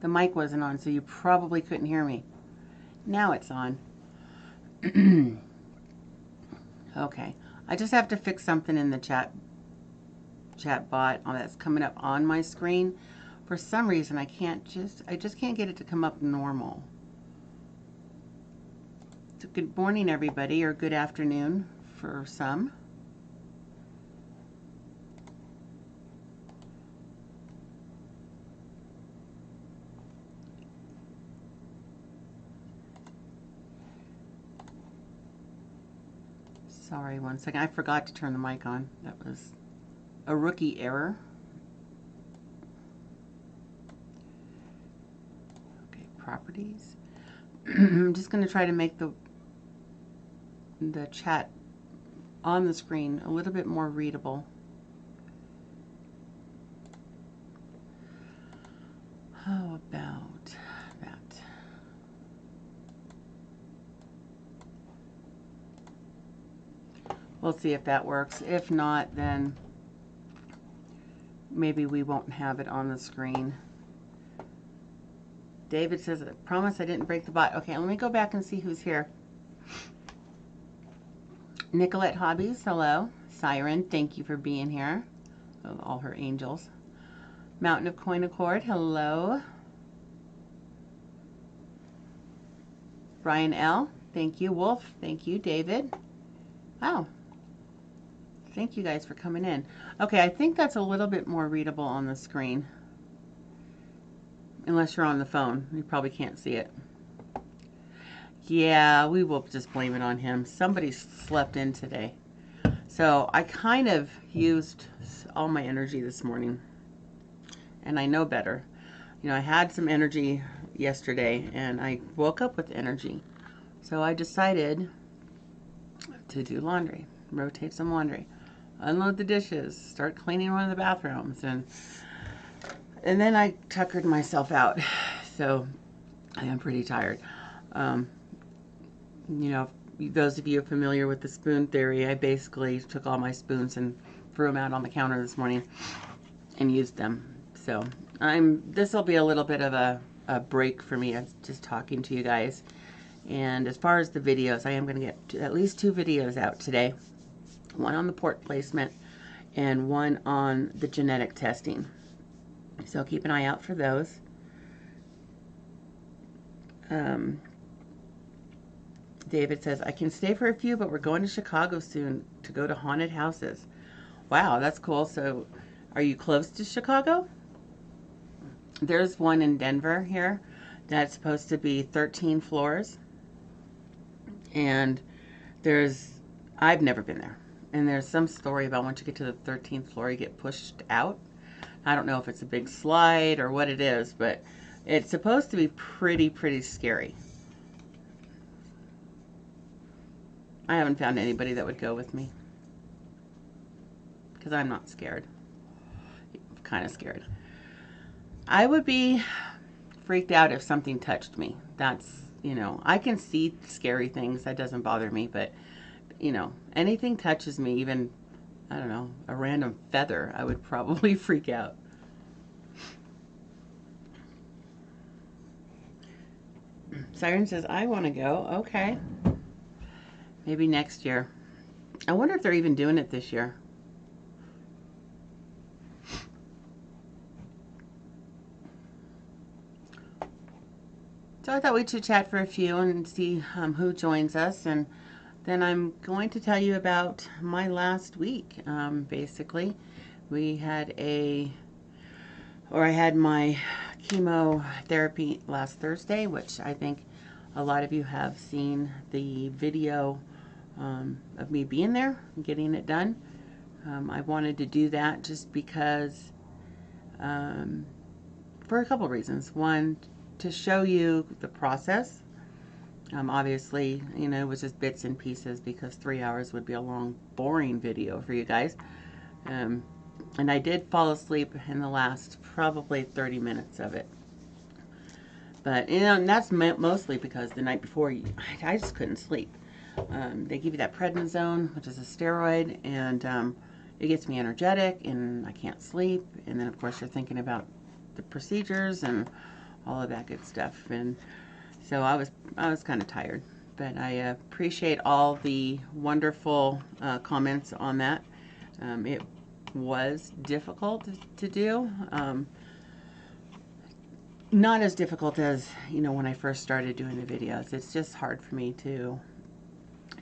the mic wasn't on, so you probably couldn't hear me. Now it's on. Okay, I just have to fix something in the chat bot that's coming up on my screen. For some reason, I just can't get it to come up normal. So good morning, everybody, or good afternoon for some. Sorry, one second. I forgot to turn the mic on. That was a rookie error. Okay, properties. I'm just going to try to make the chat on the screen a little bit more readable. How about that? We'll see if that works. If not, then maybe we won't have it on the screen. David says, I promise I didn't break the bot. Okay, let me go back and see who's here. Nicolette Hobbies, hello. Siren, thank you for being here. All her angels. Mountain of Coin Accord, hello. Brian L, thank you. Wolf, thank you. David. Wow. Thank you guys for coming in. Okay, I think that's a little bit more readable on the screen. Unless you're on the phone. You probably can't see it. Yeah, we will just blame it on him. Somebody slept in today. So I kind of used all my energy this morning. And I know better. You know, I had some energy yesterday and I woke up with energy. So I decided to do laundry. Rotate some laundry. Unload the dishes. Start cleaning one of the bathrooms. And then I tuckered myself out. So I am pretty tired. You know, those of you familiar with the spoon theory, I basically took all my spoons and threw them out on the counter this morning and used them. So this will be a little bit of a break for me. I'm just talking to you guys. And as far as the videos, I am going to get at least 2 videos out today. One on the port placement and one on the genetic testing. So keep an eye out for those. David says, I can stay for a few, but we're going to Chicago soon to go to haunted houses. Wow, that's cool. So are you close to Chicago? There's one in Denver here that's supposed to be 13 floors. And I've never been there. And there's some story about once you get to the 13th floor, you get pushed out. I don't know if it's a big slide or what it is, but it's supposed to be pretty scary. I haven't found anybody that would go with me. Because I'm not scared. I'm kind of scared. I would be freaked out if something touched me. That's, you know, I can see scary things. That doesn't bother me. But, you know, anything touches me, even, I don't know, a random feather, I would probably freak out. Siren says, I want to go. Okay. Maybe next year. I wonder if they're even doing it this year. So I thought we'd chit-chat for a few and see who joins us. And then I'm going to tell you about my last week. Basically, I had my chemotherapy last Thursday, which I think a lot of you have seen the video of me being there and getting it done. I wanted to do that just because, for a couple reasons. One, to show you the process. Obviously, you know, it was just bits and pieces because 3 hours would be a long, boring video for you guys. And I did fall asleep in the last probably 30 minutes of it. But, you know, and that's mostly because the night before, I just couldn't sleep. They give you that prednisone, which is a steroid, and it gets me energetic, and I can't sleep. And then, of course, you're thinking about the procedures and all of that good stuff. And so I was kind of tired, but I appreciate all the wonderful comments on that. It was difficult to do. Not as difficult as, when I first started doing the videos. It's just hard for me to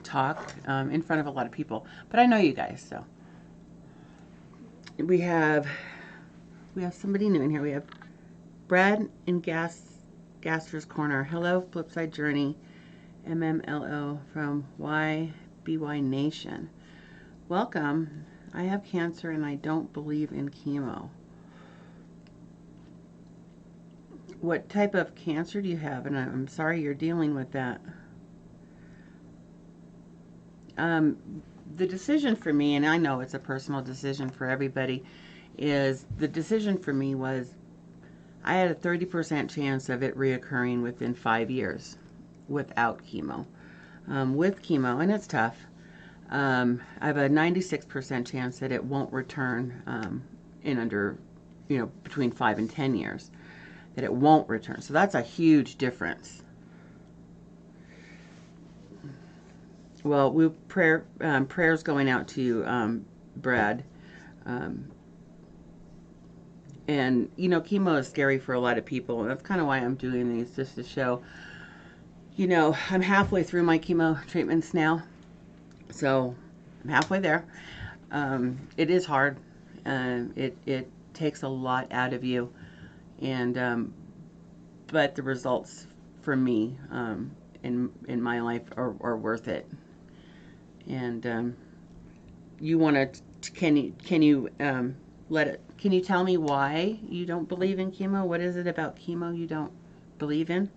talk in front of a lot of people. But I know you guys, so. We have somebody new in here. We have Brad in Gaster's Corner. Hello, Flipside Journey. MMLO from YBY Nation. Welcome. I have cancer and I don't believe in chemo. What type of cancer do you have? And I'm sorry you're dealing with that. The decision for me, and I know it's a personal decision for everybody, is the decision for me was I had a 30% chance of it reoccurring within 5 years without chemo. With chemo, and it's tough, I have a 96% chance that it won't return in under, between 5 and 10 years, that it won't return. So that's a huge difference. Well, prayers going out to you, Brad. And, chemo is scary for a lot of people. And that's kind of why I'm doing these, just to show, I'm halfway through my chemo treatments now. So I'm halfway there. It is hard. It takes a lot out of you. And, but the results for me in my life are worth it. And you want to, can you tell me why you don't believe in chemo? What is it about chemo you don't believe in?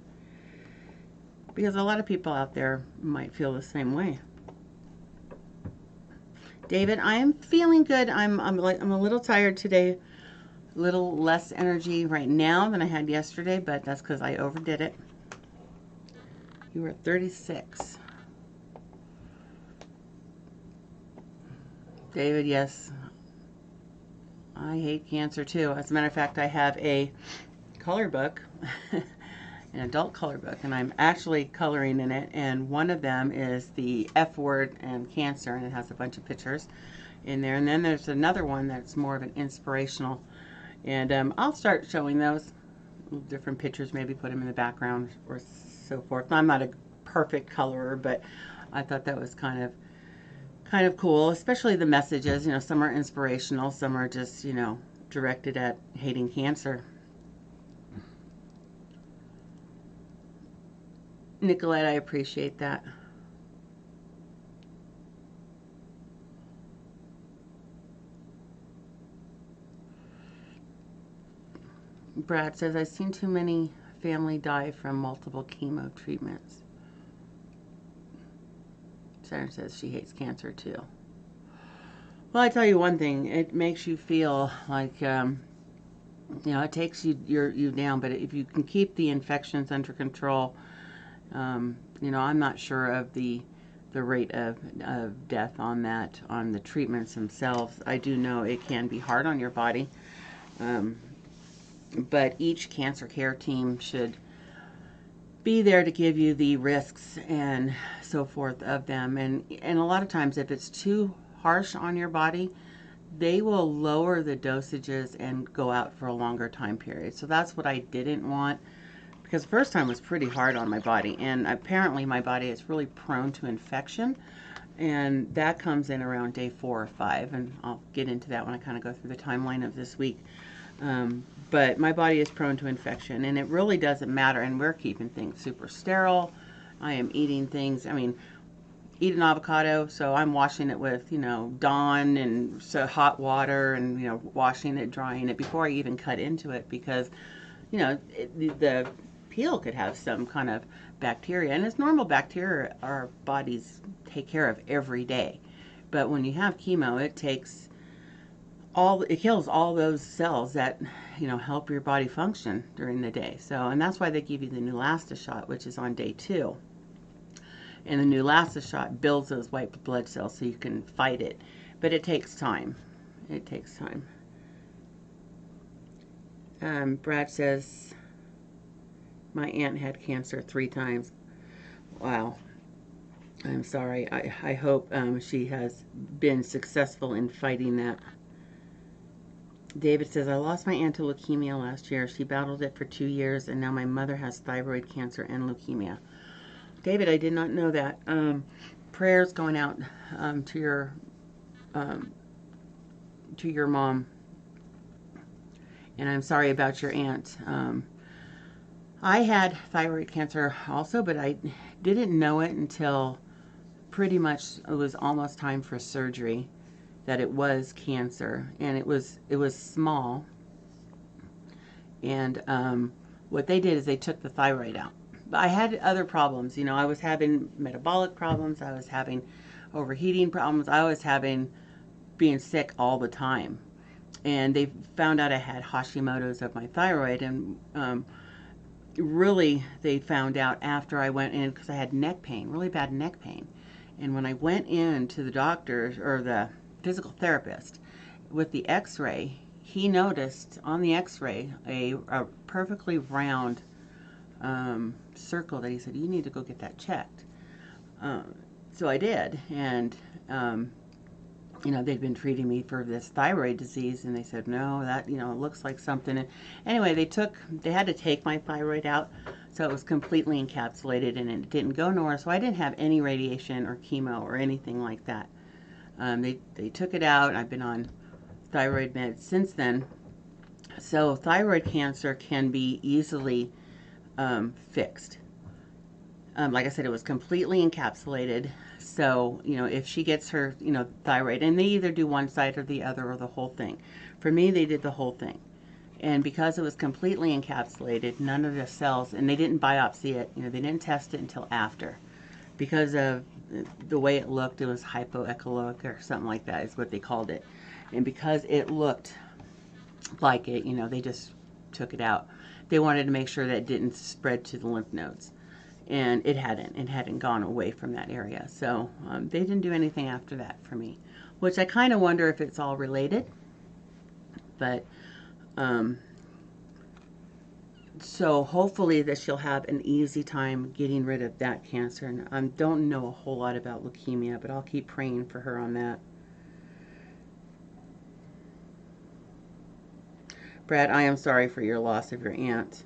Because a lot of people out there might feel the same way. David, I am feeling good. I'm a little tired today. A little less energy right now than I had yesterday, but that's because I overdid it. You were 36. David, yes. I hate cancer too. As a matter of fact, I have a color book, an adult color book, and I'm actually coloring in it, and one of them is the F word and cancer, and it has a bunch of pictures in there. And then there's another one that's more of an inspirational, and I'll start showing those different pictures, maybe put them in the background or so forth. I'm not a perfect colorer, but I thought that was kind of cool, especially the messages. Some are inspirational, some are just, directed at hating cancer. Nicolette, I appreciate that. Brad says, I've seen too many family die from multiple chemo treatments. Sharon says she hates cancer too. Well, I tell you one thing, it makes you feel like, it takes you down, but if you can keep the infections under control, I'm not sure of the rate of death on that, on the treatments themselves. I do know it can be hard on your body, but each cancer care team should be there to give you the risks and so forth of them. And a lot of times, if it's too harsh on your body, they will lower the dosages and go out for a longer time period. So that's what I didn't want, because the first time was pretty hard on my body, and apparently my body is really prone to infection, and that comes in around day 4 or 5, and I'll get into that when I kind of go through the timeline of this week. But my body is prone to infection, and it really doesn't matter, and we're keeping things super sterile. I am eating things, eat an avocado, so I'm washing it with, Dawn and hot water, and, washing it, drying it before I even cut into it, because, the peel could have some kind of bacteria, and it's normal bacteria our bodies take care of every day. But when you have chemo, it kills all those cells that, help your body function during the day. So, and that's why they give you the Neulasta shot, which is on day 2. And the Neulasta shot builds those white blood cells so you can fight it. But it takes time. It takes time. Brad says, My aunt had cancer 3 times. Wow. I'm sorry. I hope she has been successful in fighting that. David says, I lost my aunt to leukemia last year. She battled it for 2 years, and now my mother has thyroid cancer and leukemia. David, I did not know that. Prayers going out to your mom, and I'm sorry about your aunt. I had thyroid cancer also, but I didn't know it until pretty much it was almost time for surgery, that it was cancer, and it was small. And what they did is they took the thyroid out. But I had other problems. I was having metabolic problems. I was having overheating problems. I was having being sick all the time. And they found out I had Hashimoto's of my thyroid. And really, they found out after I went in, because I had neck pain, really bad neck pain. And when I went in to the doctor or the physical therapist with the x-ray, he noticed on the x-ray a perfectly round circle that he said, you need to go get that checked. So I did, and they'd been treating me for this thyroid disease, and they said, no, that, it looks like something. And anyway, they had to take my thyroid out, so it was completely encapsulated, and it didn't go nowhere, so I didn't have any radiation or chemo or anything like that. They took it out, and I've been on thyroid meds since then. So thyroid cancer can be easily fixed. Like I said, it was completely encapsulated. So, if she gets her, thyroid, and they either do one side or the other or the whole thing. For me, they did the whole thing. And because it was completely encapsulated, none of the cells, and they didn't biopsy it, they didn't test it until after. Because of the way it looked, it was hypoechoic or something like that is what they called it. And because it looked like it, they just took it out. They wanted to make sure that it didn't spread to the lymph nodes. And it hadn't gone away from that area. So they didn't do anything after that for me, which I kind of wonder if it's all related. But so hopefully that she'll have an easy time getting rid of that cancer. And I don't know a whole lot about leukemia, but I'll keep praying for her on that. Brad, I am sorry for your loss of your aunt.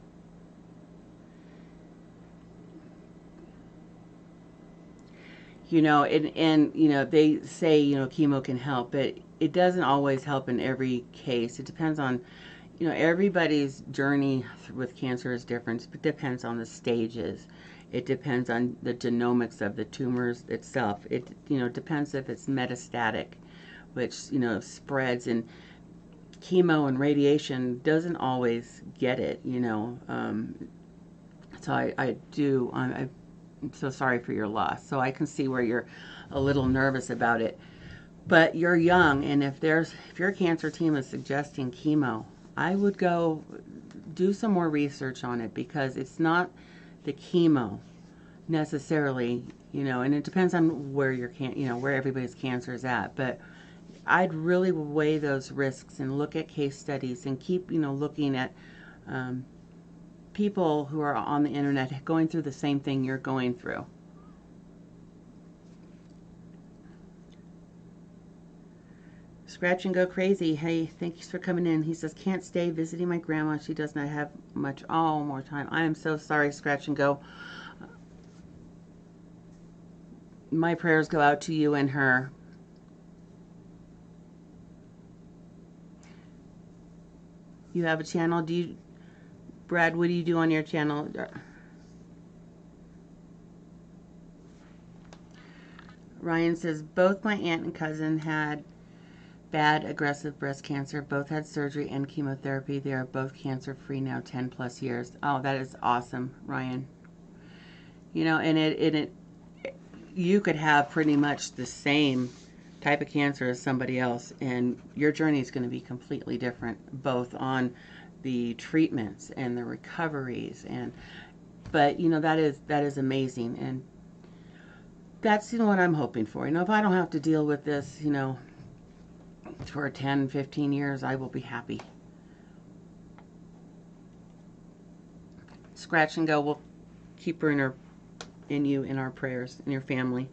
And they say, chemo can help, but it doesn't always help in every case. It depends on, everybody's journey with cancer is different. It depends on the stages. It depends on the genomics of the tumors itself. It, depends if it's metastatic, which, spreads, and chemo and radiation doesn't always get it, so I'm so sorry for your loss. So I can see where you're a little nervous about it. But you're young, and if your cancer team is suggesting chemo, I would go do some more research on it, because it's not the chemo necessarily, and it depends on where where everybody's cancer is at. But I'd really weigh those risks and look at case studies and keep, looking at people who are on the internet going through the same thing you're going through. Scratch and Go Crazy, hey, thanks for coming in. He says, can't stay visiting my grandma. She does not have much, more time. I am so sorry, Scratch and Go. My prayers go out to you and her. You have a channel? Brad, what do you do on your channel? Ryan says, both my aunt and cousin had bad aggressive breast cancer. Both had surgery and chemotherapy. They are both cancer free now, 10 plus years. Oh, that is awesome, Ryan. And you could have pretty much the same type of cancer as somebody else, and your journey is going to be completely different, both on the treatments and the recoveries. But that is amazing, and that's what I'm hoping for. If I don't have to deal with this for 10, 15 years, I will be happy. scratch and go. We'll keep her in our prayers, in your family.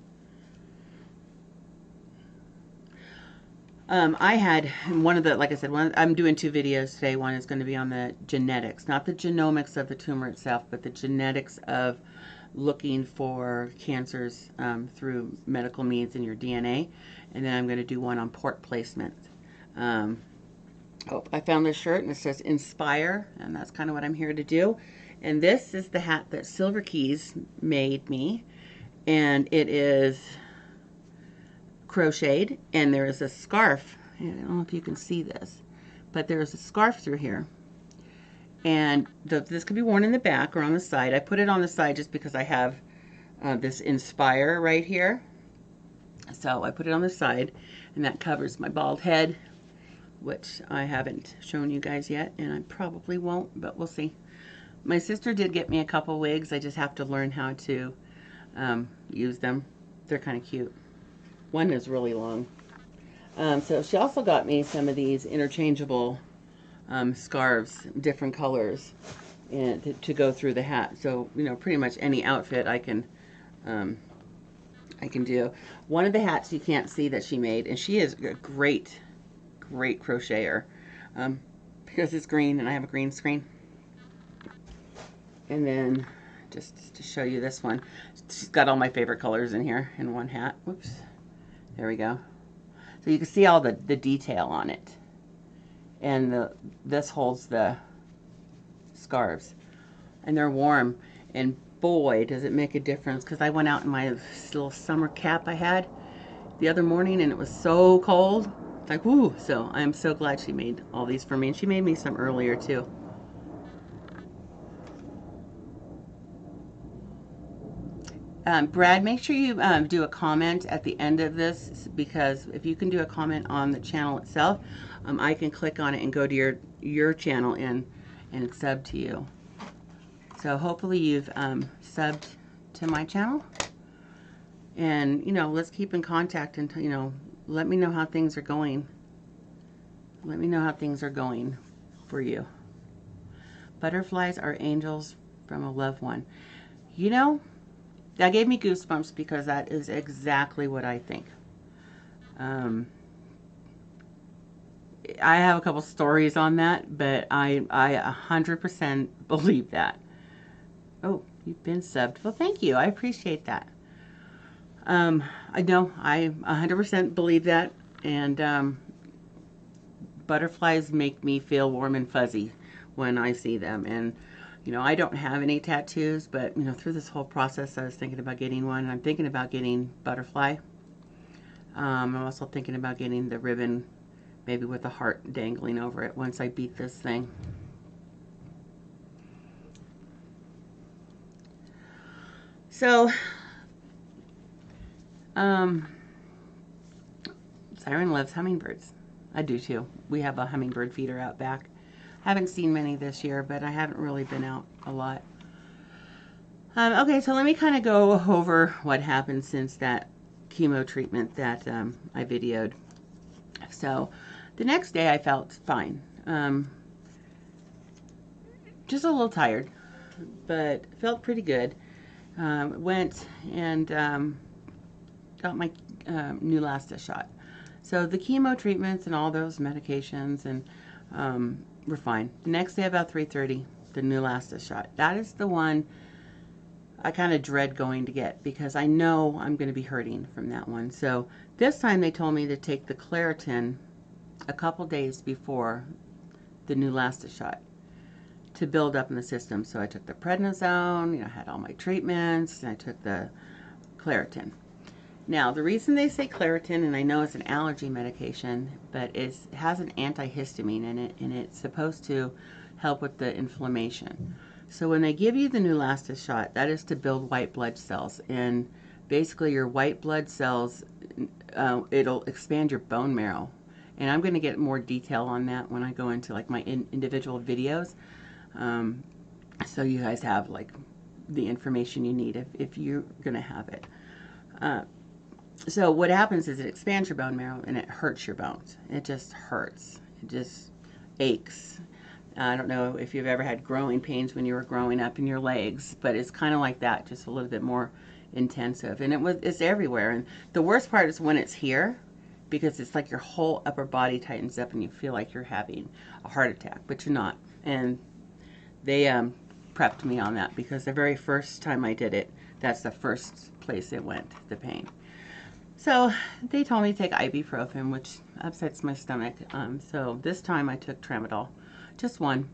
I had one of the, like I said, I'm doing 2 videos today. One is going to be on the genetics, not the genomics of the tumor itself, but the genetics of looking for cancers through medical means in your DNA. And then I'm going to do one on port placement. Oh, I found this shirt and it says Inspire, and that's kind of what I'm here to do. And this is the hat that Silver Keys made me, and it is crocheted, and there is a scarf. I don't know if you can see this, but there is a scarf through here, and this could be worn in the back or on the side. I put it on the side just because I have this Inspire right here, so I put it on the side, and that covers my bald head, which I haven't shown you guys yet, and I probably won't, but we'll see. My sister did get me a couple wigs. I just have to learn how to use them. They're kind of cute. One is really long. So she also got me some of these interchangeable scarves, different colors, and to go through the hat. So, you know, pretty much any outfit I can do. One of the hats you can't see that she made, and she is a great crocheter, because it's green and I have a green screen. And then just to show you this one, she's got all my favorite colors in here in one hat. Whoops. There we go. So you can see all the detail on it. And this holds the scarves. And they're warm. And boy, does it make a difference. Because I went out in my little summer cap I had the other morning, and it was so cold. Like, whoo. So I'm so glad she made all these for me. And she made me some earlier, too. Brad, make sure you do a comment at the end of this, because if you can do a comment on the channel itself, I can click on it and go to your channel and sub to you. So hopefully you've subbed to my channel, and you know, let's keep in contact until, you know, let me know how things are going. Let me know how things are going for you. Butterflies are angels from a loved one. You know, that gave me goosebumps, because that is exactly what I think. I have a couple stories on that, but I 100% believe that. Oh, you've been subbed. Well, thank you. I appreciate that. I know I 100% believe that, and butterflies make me feel warm and fuzzy when I see them. And you know, I don't have any tattoos, but, you know, through this whole process, I was thinking about getting one. I'm thinking about getting butterfly. I'm also thinking about getting the ribbon, maybe with a heart dangling over it, once I beat this thing. So, Siren loves hummingbirds. I do too. We have a hummingbird feeder out back. Haven't seen many this year, but I haven't really been out a lot. Okay, so let me kind of go over what happened since that chemo treatment that I videoed. So the next day I felt fine. Just a little tired, but felt pretty good. Went and got my Neulasta shot. So the chemo treatments and all those medications and we're fine. The next day about 3:30, the Neulasta shot. That is the one I kind of dread going to get, because I know I'm going to be hurting from that one. So this time they told me to take the Claritin a couple days before the Neulasta shot to build up in the system. So I took the prednisone, you know, I had all my treatments, and I took the Claritin. Now, the reason they say Claritin, and I know it's an allergy medication, but it has an antihistamine in it, and it's supposed to help with the inflammation. So when they give you the Neulasta shot, that is to build white blood cells. And basically your white blood cells, it'll expand your bone marrow. And I'm going to get more detail on that when I go into like my individual videos. So you guys have like the information you need if you're going to have it. So what happens is it expands your bone marrow and it hurts your bones. It just hurts. It just aches. I don't know if you've ever had growing pains when you were growing up in your legs, but it's kind of like that, just a little bit more intensive. And it's everywhere. And the worst part is when it's here, because it's like your whole upper body tightens up and you feel like you're having a heart attack, but you're not. And they prepped me on that, because the very first time I did it, that's the first place it went, the pain. So they told me to take ibuprofen, which upsets my stomach. So this time I took tramadol, just one,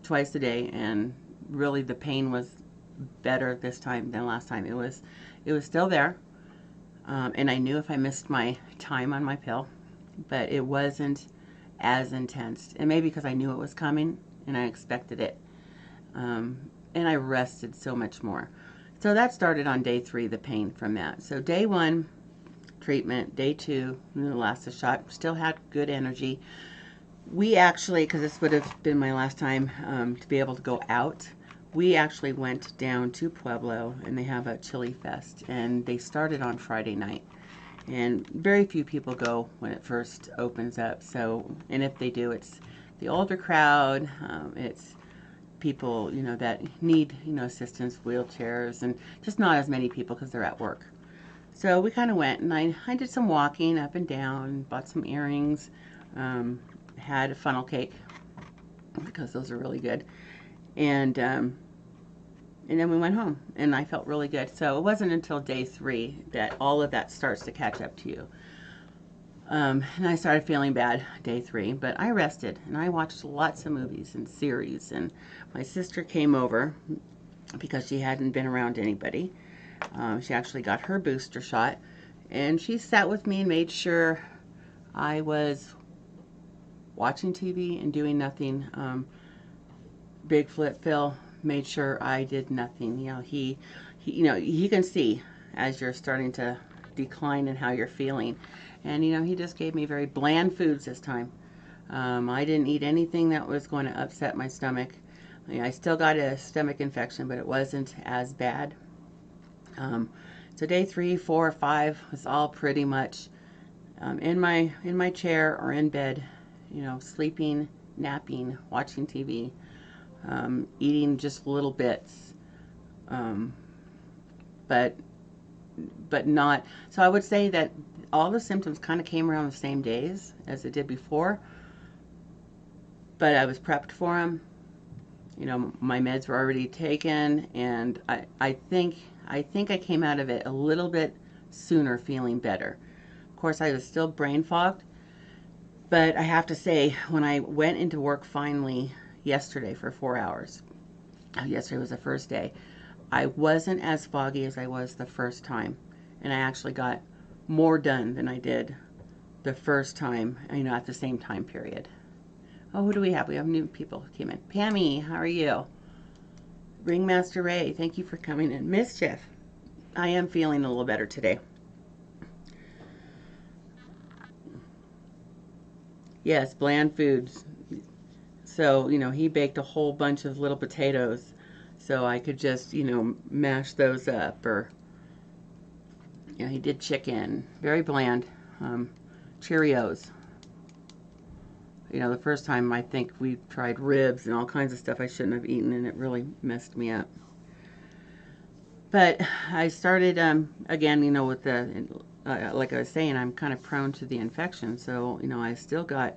twice a day, and really the pain was better this time than last time. It was still there, and I knew if I missed my time on my pill, but it wasn't as intense. And maybe because I knew it was coming and I expected it, and I rested so much more. So that started on day 3, the pain from that. So day 1, treatment. Day 2, the last shot. Still had good energy. We actually, because this would have been my last time to be able to go out, we actually went down to Pueblo, and they have a chili fest, and they started on Friday night. And very few people go when it first opens up. So, and if they do, it's the older crowd. It's people, that need, assistance, wheelchairs, and just not as many people because they're at work. So we kind of went, and I did some walking up and down, bought some earrings, had a funnel cake, because those are really good. And then we went home, and I felt really good. So it wasn't until day 3 that all of that starts to catch up to you. And I started feeling bad day 3, but I rested, and I watched lots of movies and series, and my sister came over because she hadn't been around anybody. She actually got her booster shot, and she sat with me and made sure I was watching TV and doing nothing. Big Flip Phil made sure I did nothing. He can see as you're starting to decline and how you're feeling. And, he just gave me very bland foods this time. I didn't eat anything that was going to upset my stomach. I still got a stomach infection, but it wasn't as bad. So day 3, 4, 5 was all pretty much in my chair or in bed, sleeping, napping, watching TV, eating just little bits, but not. So I would say that all the symptoms kind of came around the same days as it did before, but I was prepped for them. My meds were already taken, and I think I came out of it a little bit sooner feeling better. Of course, I was still brain fogged, but I have to say, when I went into work finally yesterday for 4 hours, yesterday was the first day, I wasn't as foggy as I was the first time, and I actually got more done than I did the first time, at the same time period. Oh, who do we have? We have new people who came in. Pammy, how are you? Ringmaster Ray, thank you for coming in. Mischief, I am feeling a little better today. Yes, bland foods. So, he baked a whole bunch of little potatoes, so I could just, mash those up, or he did chicken, very bland. Cheerios. The first time I think we tried ribs and all kinds of stuff I shouldn't have eaten, and it really messed me up. But I started, again, with the, like I was saying, I'm kind of prone to the infection, so, I still got,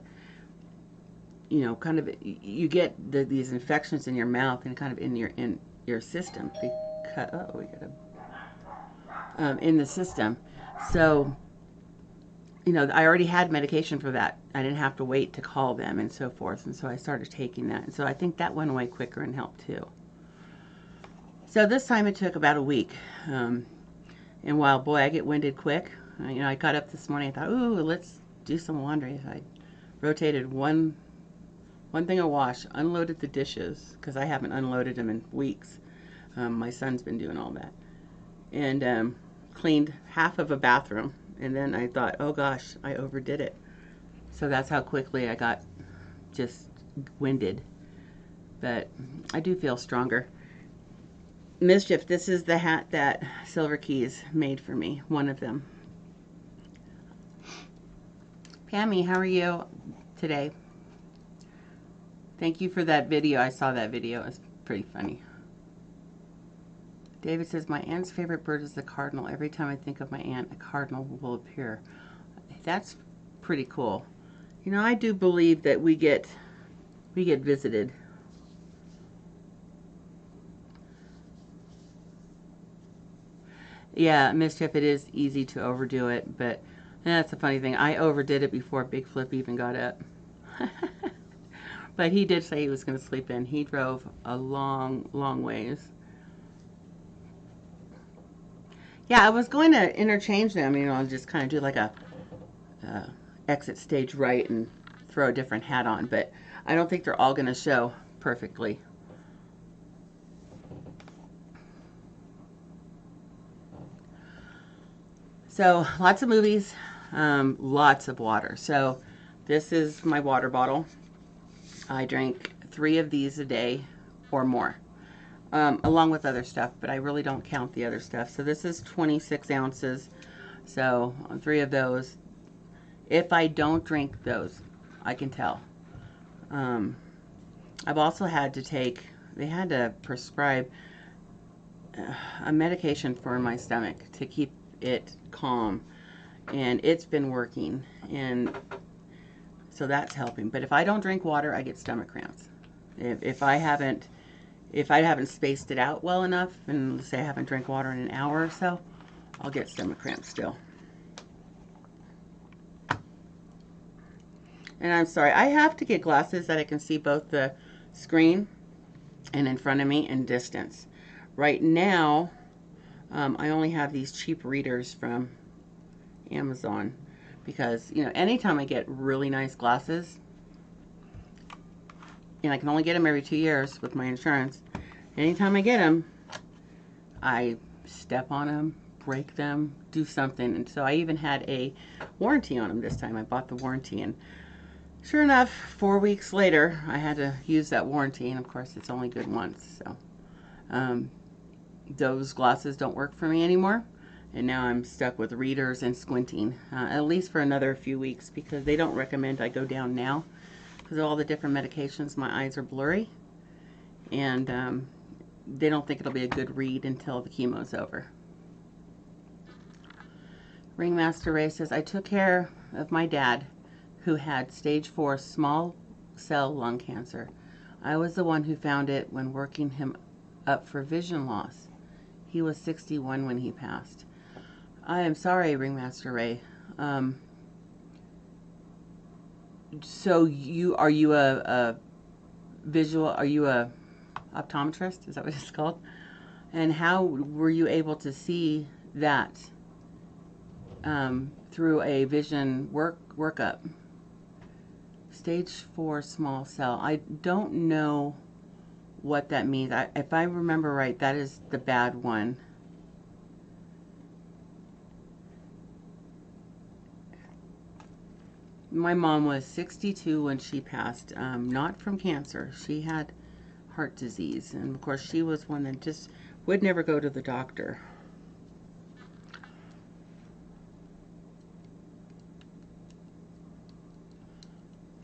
kind of, you get these infections in your mouth and kind of in your system, because, we got a, in the system. So, I already had medication for that. I didn't have to wait to call them and so forth. And so I started taking that. And so I think that went away quicker and helped too. So this time it took about a week. And while, boy, I get winded quick. I got up this morning and thought, ooh, let's do some laundry. I rotated one thing of wash, unloaded the dishes, because I haven't unloaded them in weeks. My son's been doing all that. And cleaned half of a bathroom. And then I thought, oh gosh, I overdid it. So that's how quickly I got just winded. But I do feel stronger. Mischief, this is the hat that Silver Keys made for me, one of them. Pammy, how are you today? Thank you for that video. I saw that video. It's pretty funny. David says, my aunt's favorite bird is the cardinal. Every time I think of my aunt, a cardinal will appear. That's pretty cool. You know, I do believe that we get visited. Yeah, Mischief, it is easy to overdo it, but that's the funny thing. I overdid it before Big Flip even got up. But he did say he was going to sleep in. He drove a long, long ways. Yeah, I was going to interchange them, you know, just kind of do like a exit stage right and throw a different hat on, but I don't think they're all going to show perfectly. So lots of movies, lots of water. So this is my water bottle. I drink 3 of these a day or more, along with other stuff, but I really don't count the other stuff. So this is 26 ounces. So 3 of those. If I don't drink those, I can tell. I've also had to take, they had to prescribe a medication for my stomach to keep it calm, and it's been working, and so that's helping. But if I don't drink water, I get stomach cramps. If I haven't spaced it out well enough, and let's say I haven't drank water in an hour or so, I'll get stomach cramps still. And I'm sorry, I have to get glasses that I can see both the screen and in front of me and distance. Right now, I only have these cheap readers from Amazon because, you know, anytime I get really nice glasses, and I can only get them every 2 years with my insurance, anytime I get them, I step on them, break them, do something. And so I even had a warranty on them this time. I bought the warranty, and sure enough, 4 weeks later, I had to use that warranty, and of course, it's only good once. So those glasses don't work for me anymore, and now I'm stuck with readers and squinting, at least for another few weeks, because they don't recommend I go down now because of all the different medications. My eyes are blurry, and they don't think it'll be a good read until the chemo's over. Ringmaster Ray says, I took care of my dad who had stage 4 small cell lung cancer. I was the one who found it when working him up for vision loss. He was 61 when he passed. I am sorry, Ringmaster Ray. So are you a optometrist? Is that what it's called? And how were you able to see that through a vision workup? Stage 4 small cell. I don't know what that means. If I remember right, that is the bad one. My mom was 62 when she passed, not from cancer. She had heart disease, and of course she was one that just would never go to the doctor.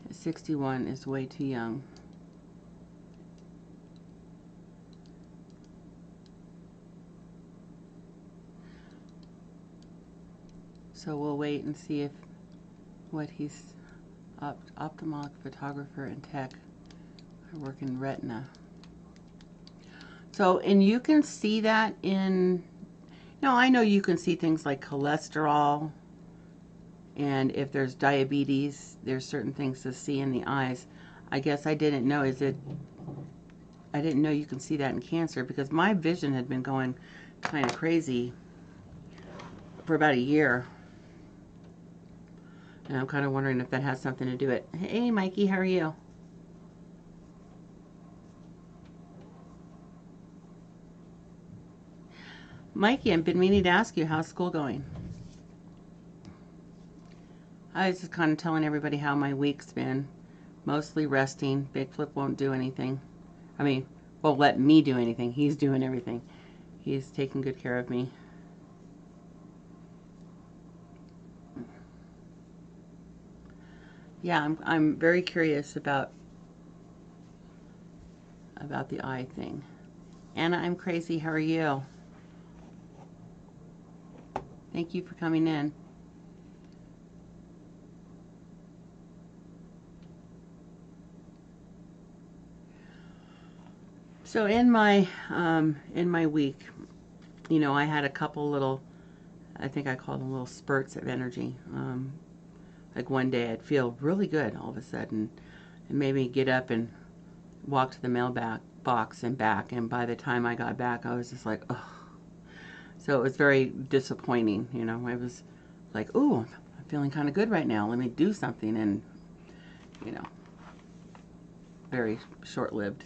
At 61 is way too young. So we'll wait and see if what he's ophthalmic photographer and tech. I work in retina. So, and you can see that in, I know you can see things like cholesterol, and if there's diabetes, there's certain things to see in the eyes. I guess I didn't know, I didn't know you can see that in cancer, because my vision had been going kind of crazy for about a year. And I'm kind of wondering if that has something to do with it. Hey, Mikey, how are you? Mikey, I've been meaning to ask you, how's school going? I was just kind of telling everybody how my week's been. Mostly resting. Big Flip won't do anything. I mean, won't let me do anything. He's doing everything. He's taking good care of me. Yeah, I'm very curious about about the eye thing. Anna, I'm crazy. How are you? Thank you for coming in. So in my week, you know, I had a couple little, I think I call them little spurts of energy. Like one day I'd feel really good all of a sudden, and maybe get up and walk to the mail box and back. And by the time I got back, I was just like, oh. So it was very disappointing. You know, I was like, ooh, I'm feeling kind of good right now. Let me do something, and you know, very short-lived.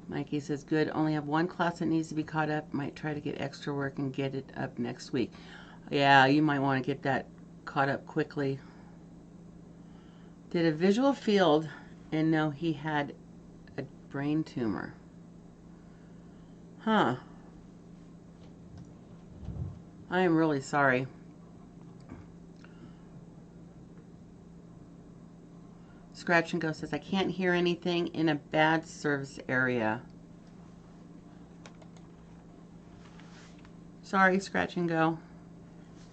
Mikey says, good, only have one class that needs to be caught up. Might try to get extra work and get it up next week. Yeah, you might want to get that caught up quickly. Did a visual field and know he had a brain tumor. Huh. I am really sorry. Scratch and Go says, I can't hear anything in a bad service area. Sorry, Scratch and Go.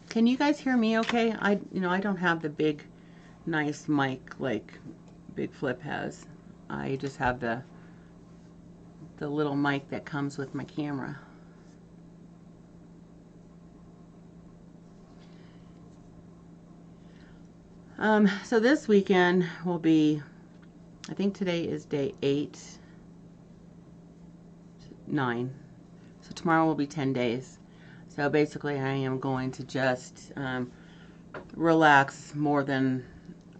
Can you guys hear me okay? I don't have the big, nice mic like Big Flip has. I just have the little mic that comes with my camera. So this weekend will be, I think today is day 8, 9. So tomorrow will be 10 days. So basically I am going to just relax more than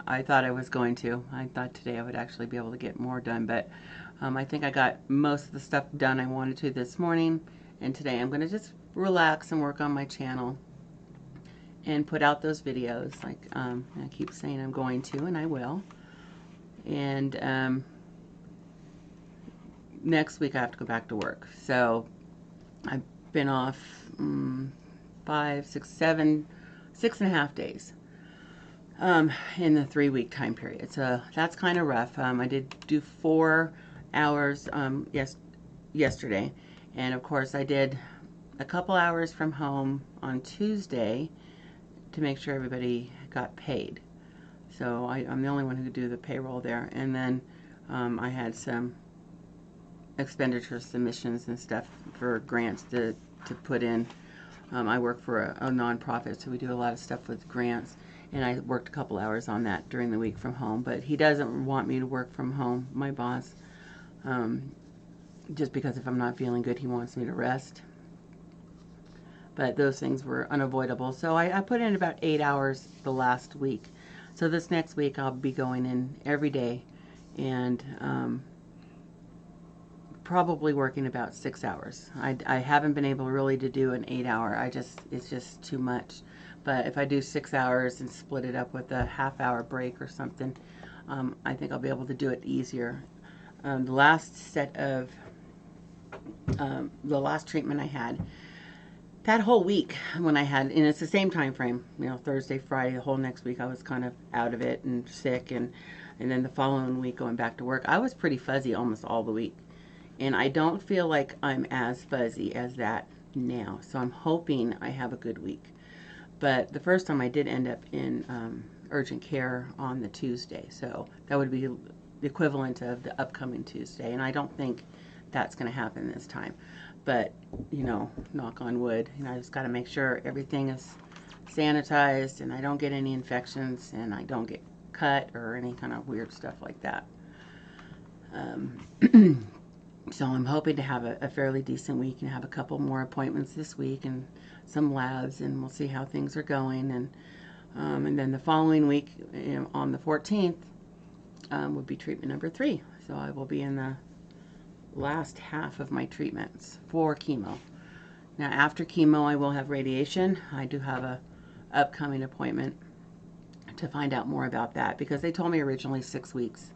I thought I was going to. I thought today I would actually be able to get more done, but I think I got most of the stuff done I wanted to this morning, and today I'm going to just relax and work on my channel and put out those videos like I keep saying I'm going to, and I will. And next week I have to go back to work. So I've been off 5, 6, 7, 6.5 days in the 3-week time period. So that's kind of rough. I did do 4 hours yesterday, and of course I did a couple hours from home on Tuesday to make sure everybody got paid. So I'm the only one who could do the payroll there. And then I had some expenditure submissions and stuff for grants to put in. I work for a nonprofit, so we do a lot of stuff with grants. And I worked a couple hours on that during the week from home. But he doesn't want me to work from home, my boss, just because if I'm not feeling good, he wants me to rest. But those things were unavoidable. So I put in about 8 hours the last week. So this next week I'll be going in every day and probably working about 6 hours. I haven't been able really to do an 8-hour. It's just too much. But if I do 6 hours and split it up with a half-hour break or something, I think I'll be able to do it easier. The last set of the last treatment I had, that whole week when I had, and it's the same time frame, you know, Thursday, Friday, the whole next week I was kind of out of it and sick, and then the following week going back to work, I was pretty fuzzy almost all the week. And I don't feel like I'm as fuzzy as that now. So I'm hoping I have a good week. But the first time I did end up in urgent care on the Tuesday. So that would be the equivalent of the upcoming Tuesday. And I don't think that's going to happen this time. But, you know, knock on wood, you know, I just got to make sure everything is sanitized and I don't get any infections and I don't get cut or any kind of weird stuff like that. So I'm hoping to have a fairly decent week and have a couple more appointments this week and some labs, and we'll see how things are going. And then the following week, you know, on the 14th, would be treatment number 3. So I will be in the last half of my treatments for chemo. Now after chemo I will have radiation. I do have a upcoming appointment to find out more about that because they told me originally 6 weeks.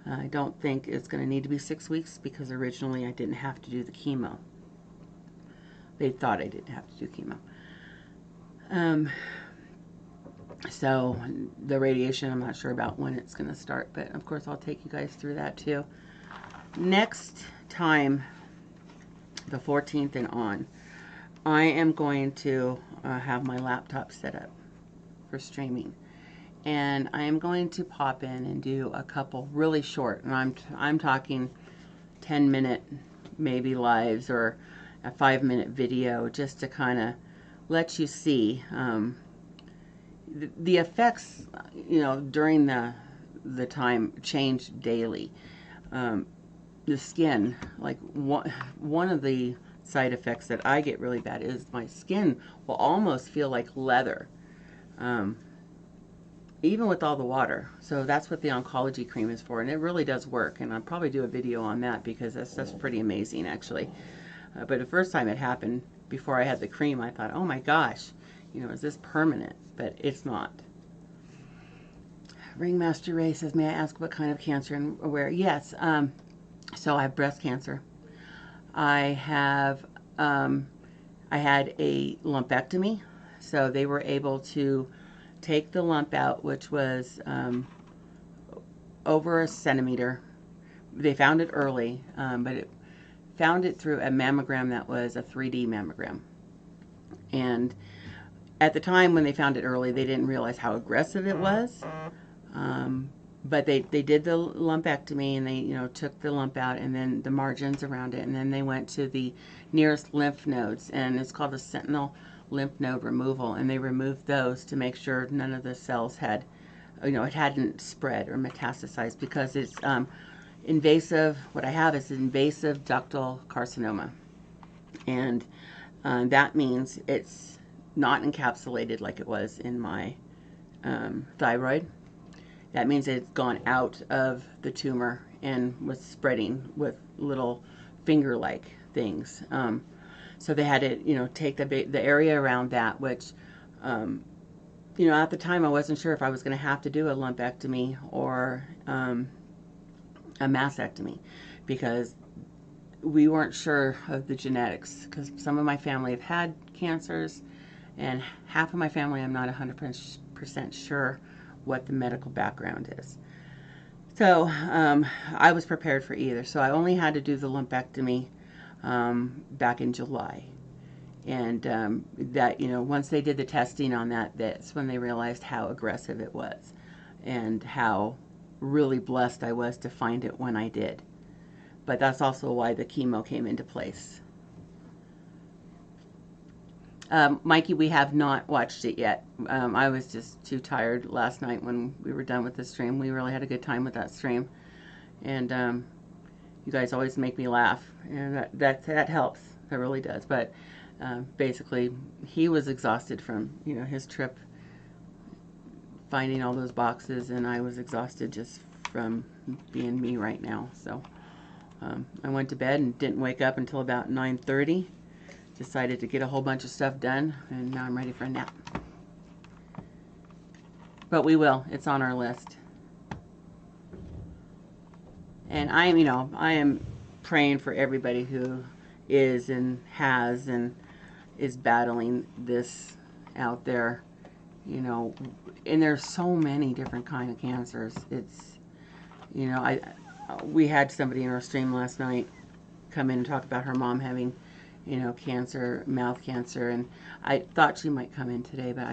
I don't think it's going to need to be 6 weeks because originally I didn't have to do the chemo. They thought I didn't have to do chemo. So the radiation, I'm not sure about when it's going to start, but of course I'll take you guys through that too. Next time, the 14th and on, I am going to have my laptop set up for streaming. And I am going to pop in and do a couple really short, and I'm talking 10-minute maybe lives or a 5-minute video, just to kind of let you see the effects, during the time change daily. The skin, like one of the side effects that I get really bad is my skin will almost feel like leather. Even with all the water. So that's what the oncology cream is for, and it really does work, and I'll probably do a video on that because that's pretty amazing actually. But the first time it happened, before I had the cream, I thought, oh my gosh, is this permanent? But it's not. Ringmaster Ray says, may I ask what kind of cancer and where? Yes. So I have breast cancer. I had a lumpectomy, so they were able to take the lump out, which was over a centimeter. They found it early, but it found it through a mammogram that was a 3D mammogram. And at the time when they found it early, they didn't realize how aggressive it was. But they did the lumpectomy, and they took the lump out and then the margins around it, and then they went to the nearest lymph nodes, and it's called a sentinel lymph node removal, and they removed those to make sure none of the cells had, it hadn't spread or metastasized, because it's invasive. What I have is invasive ductal carcinoma, and that means it's not encapsulated like it was in my thyroid. That means it's gone out of the tumor and was spreading with little finger-like things. So they had to, take the area around that, which, at the time I wasn't sure if I was going to have to do a lumpectomy or a mastectomy, because we weren't sure of the genetics, because some of my family have had cancers, and half of my family I'm not 100% sure what the medical background is. So I was prepared for either. So I only had to do the lumpectomy back in July. And that, once they did the testing on that, that's when they realized how aggressive it was and how really blessed I was to find it when I did. But that's also why the chemo came into place. Mikey, we have not watched it yet. I was just too tired last night when we were done with the stream. We really had a good time with that stream. And you guys always make me laugh. And that helps. That really does. But basically, he was exhausted from, his trip finding all those boxes. And I was exhausted just from being me right now. So I went to bed and didn't wake up until about 9:30. Decided to get a whole bunch of stuff done, and now I'm ready for a nap. But we will. It's on our list. And I am praying for everybody who is and has and is battling this out there. And there's so many different kind of cancers. It's, we had somebody in our stream last night come in and talk about her mom having cancer, mouth cancer, and I thought she might come in today, but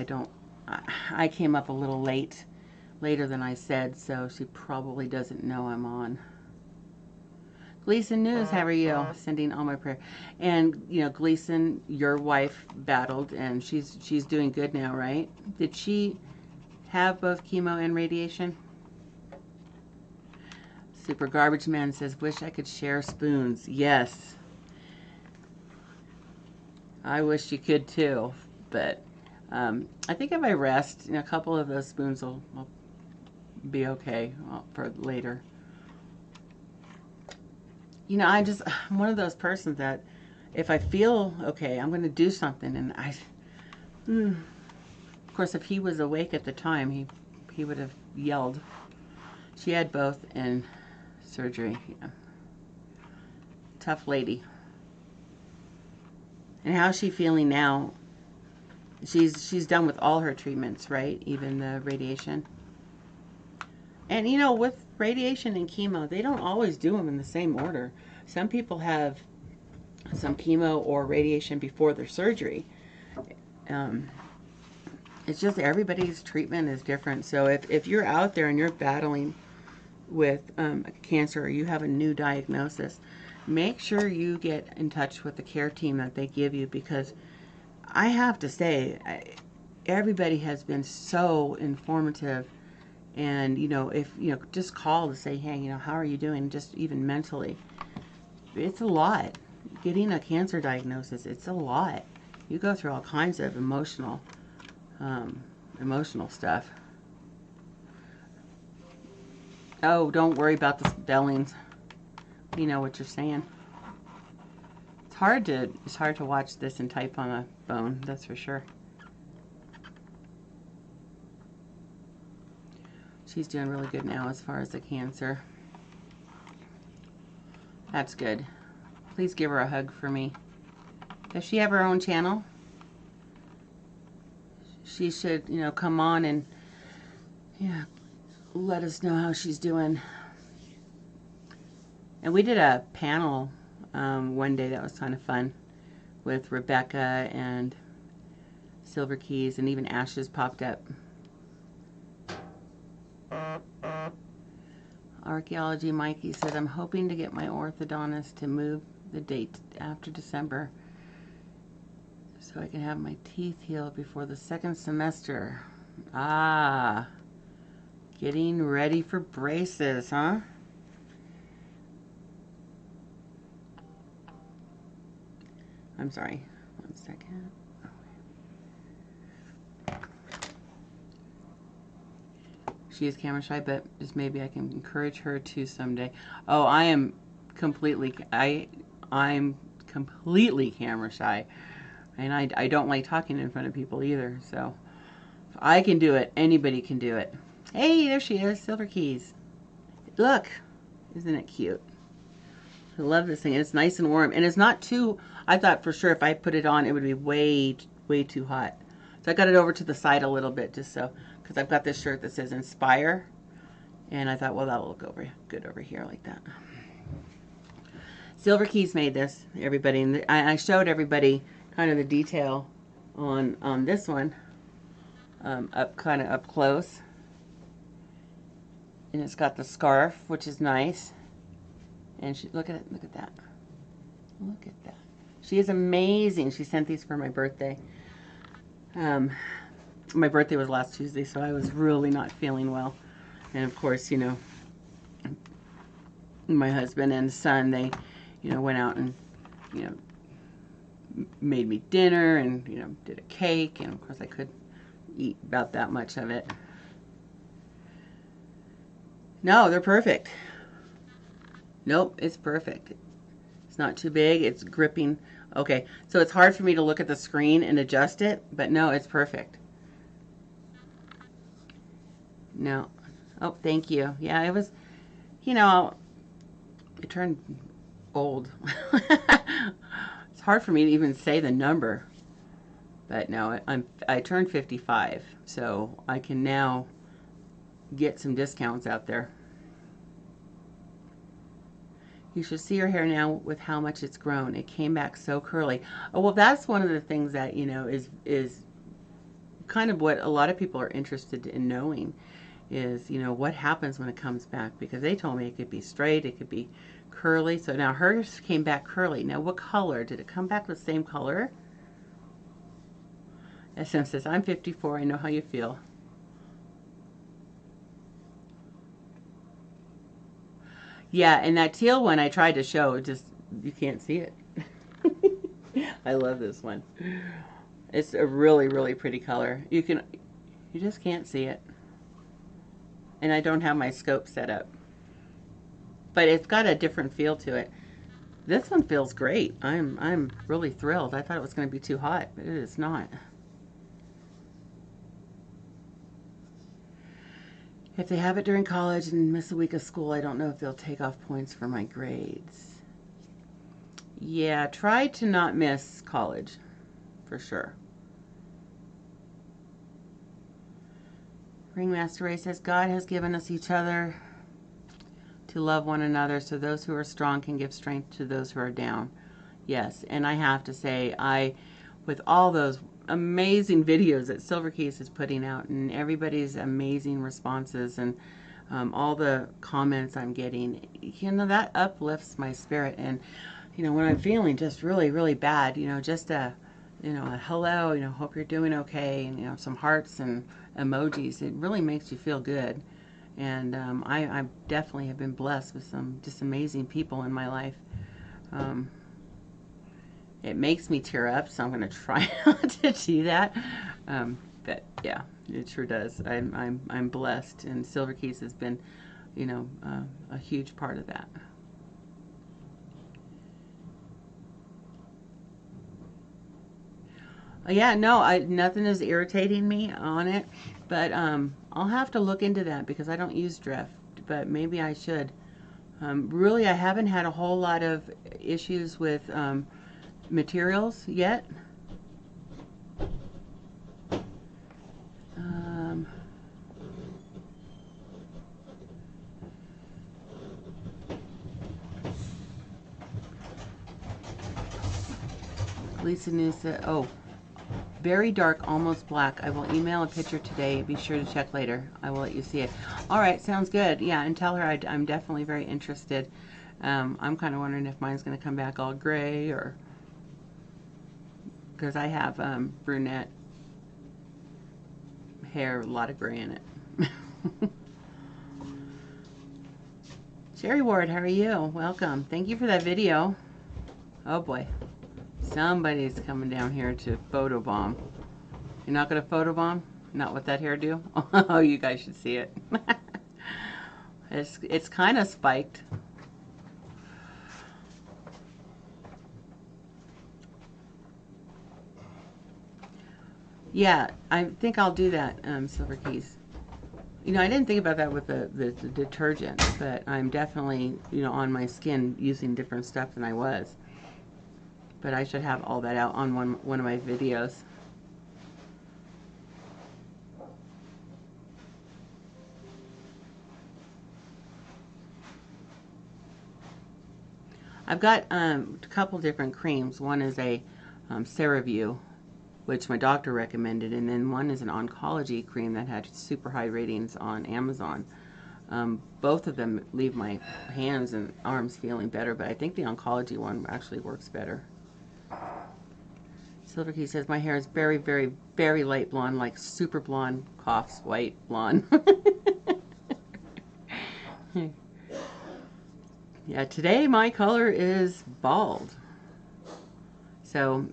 I came up a little later than I said, so she probably doesn't know I'm on. Gleason News, how are you? Sending all my prayer. And, Gleason, your wife battled, and she's doing good now, right? Did she have both chemo and radiation? Super Garbage Man says, wish I could share spoons. Yes. I wish you could too, but I think if I rest, a couple of those spoons will be okay for later. I'm one of those persons that if I feel okay, I'm going to do something, and of course, if he was awake at the time, he would have yelled. She had both in surgery. Yeah. Tough lady. And how's she feeling now? She's done with all her treatments, right? Even the radiation. And you know, with radiation and chemo, they don't always do them in the same order. Some people have some chemo or radiation before their surgery. It's just everybody's treatment is different. So if you're out there and you're battling with cancer, or you have a new diagnosis, make sure you get in touch with the care team that they give you, because I have to say, everybody has been so informative. And, you know, if, you know, just call to say, hey, you know, how are you doing? Just even mentally. It's a lot. Getting a cancer diagnosis, it's a lot. You go through all kinds of emotional stuff. Oh, don't worry about the spellings. You know what you're saying. It's hard to watch this and type on a phone, that's for sure. She's doing really good now as far as the cancer. That's good. Please give her a hug for me. Does she have her own channel? She should, you know, come on and, yeah, let us know how she's doing. And we did a panel one day that was kind of fun with Rebecca and Silver Keys, and even Ashes popped up. Archaeology Mikey said, I'm hoping to get my orthodontist to move the date after December so I can have my teeth healed before the second semester. Ah, getting ready for braces, huh? I'm sorry, 1 second. She is camera shy, but just maybe I can encourage her to someday. Oh, I'm completely camera shy, and I don't like talking in front of people either. So if I can do it, anybody can do it. Hey, there she is, Silver Keys. Look, isn't it cute? I love this thing. It's nice and warm, and it's not too. I thought for sure if I put it on, it would be way too hot. So I got it over to the side a little bit, just so, because I've got this shirt that says Inspire, and I thought, well, that'll look good over here like that. Silver Keys made this, everybody, and I showed everybody kind of the detail on this one, kind of up close, and it's got the scarf, which is nice, and look at that. Look at that. She is amazing. She sent these for my birthday. My birthday was last Tuesday, so I was really not feeling well. And of course, you know, my husband and son, they, you know, went out and, you know, made me dinner and, you know, did a cake. And of course I could eat about that much of it. No, they're perfect. Nope, it's perfect. It's not too big. It's gripping. Okay, so it's hard for me to look at the screen and adjust it, but no, it's perfect. No. Oh, thank you. Yeah, it was, you know, it turned old. It's hard for me to even say the number. But no, I turned 55, so I can now get some discounts out there. You should see her hair now with how much it's grown. It came back so curly. Oh, well, that's one of the things that, you know, is kind of what a lot of people are interested in knowing is, you know, what happens when it comes back, because they told me it could be straight, it could be curly. So now hers came back curly. Now, what color? Did it come back the same color? SM says, I'm 54. I know how you feel. Yeah, and that teal one I tried to show, just, you can't see it. I love this one. It's a really, really pretty color. You just can't see it. And I don't have my scope set up. But it's got a different feel to it. This one feels great. I'm really thrilled. I thought it was going to be too hot, but it is not. If they have it during college and miss a week of school, I don't know if they'll take off points for my grades. Yeah, try to not miss college, for sure. Ringmaster Ray says, God has given us each other to love one another so those who are strong can give strength to those who are down. Yes, and I have to say, with all those amazing videos that Silver Keys is putting out and everybody's amazing responses and all the comments I'm getting, that uplifts my spirit. And, when I'm feeling just really, really bad, just a hello, hope you're doing okay, and, some hearts and emojis, it really makes you feel good. And I definitely have been blessed with some just amazing people in my life. It makes me tear up, so I'm going to try not to do that. But yeah, it sure does. I'm blessed, and Silver Keys has been, a huge part of that. Yeah, no, nothing is irritating me on it, but I'll have to look into that because I don't use Drift, but maybe I should. Really, I haven't had a whole lot of issues with materials yet. Lisa News said, oh, very dark, almost black. I will email a picture today. Be sure to check later. I will let you see it. All right, sounds good. Yeah, and tell her I'm definitely very interested. I'm kind of wondering if mine's going to come back all gray or... because I have brunette hair, a lot of gray in it. Sherry Ward, how are you? Welcome. Thank you for that video. Oh boy. Somebody's coming down here to photobomb. You're not going to photobomb? Not with that hairdo? Oh, you guys should see it. It's kind of spiked. Yeah, I think I'll do that, Silver Keys. I didn't think about that with the detergent, but I'm definitely, on my skin using different stuff than I was. But I should have all that out on one of my videos. I've got a couple different creams. One is a CeraVe, which my doctor recommended, and then one is an oncology cream that had super high ratings on Amazon. Both of them leave my hands and arms feeling better, but I think the oncology one actually works better. Silver Key says, my hair is very, very, very light blonde, like super blonde, coughs, white blonde. Yeah, today my color is bald. So,